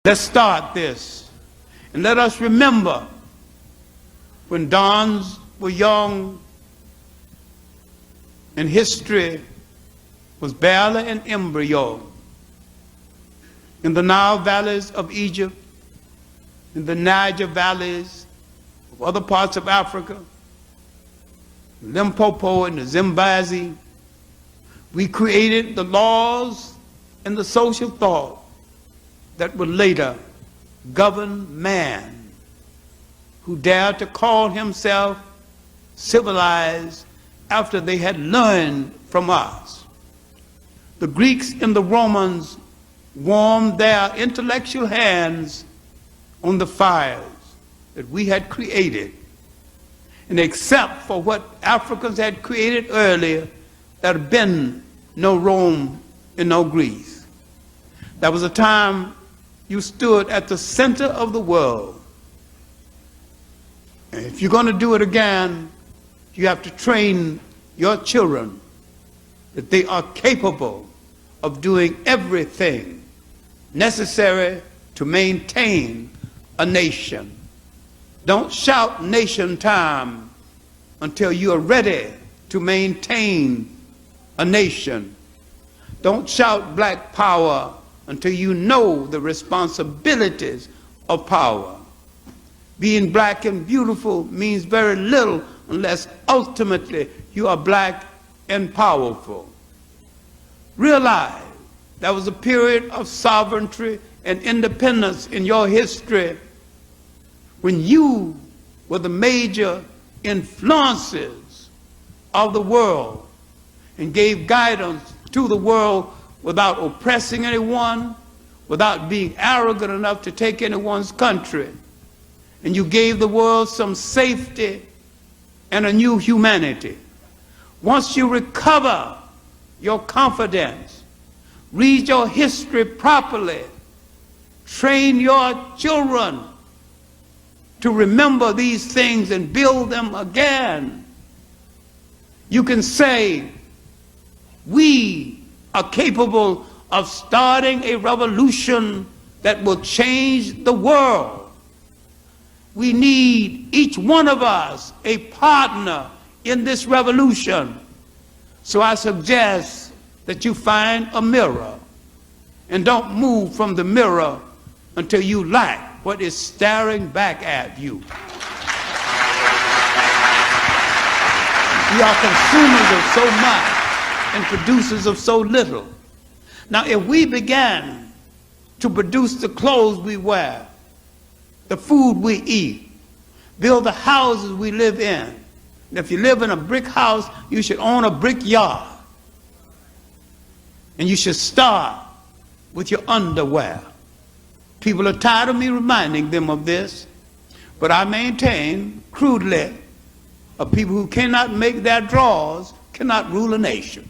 Let's start this, and let us remember when dons were young and history was barely an embryo. In the Nile valleys of Egypt, in the Niger valleys of other parts of Africa, Limpopo and the Zimbabwe, we created the laws and the social thought that would later govern man, who dared to call himself civilized after they had learned from us. The Greeks and the Romans warmed their intellectual hands on the fires that we had created. And except for what Africans had created earlier, there had been no Rome and no Greece. There was a time you stood at the center of the world. And if you're going to do it again, you have to train your children that they are capable of doing everything necessary to maintain a nation. Don't shout nation time until you are ready to maintain a nation. Don't shout black power until you know the responsibilities of power. Being black and beautiful means very little unless ultimately you are black and powerful. Realize there was a period of sovereignty and independence in your history when you were the major influences of the world and gave guidance to the world without oppressing anyone, without being arrogant enough to take anyone's country. And you gave the world some safety and a new humanity. Once you recover your confidence, read your history properly, train your children to remember these things and build them again, you can say, we are capable of starting a revolution that will change the world. We need, each one of us, a partner in this revolution. So I suggest that you find a mirror and don't move from the mirror until you like what is staring back at you. We are consumers of so much and producers of so little. Now, if we began to produce the clothes we wear, the food we eat, build the houses we live in, and if you live in a brick house, you should own a brick yard. And you should start with your underwear. People are tired of me reminding them of this, but I maintain crudely, of people who cannot make their drawers cannot rule a nation.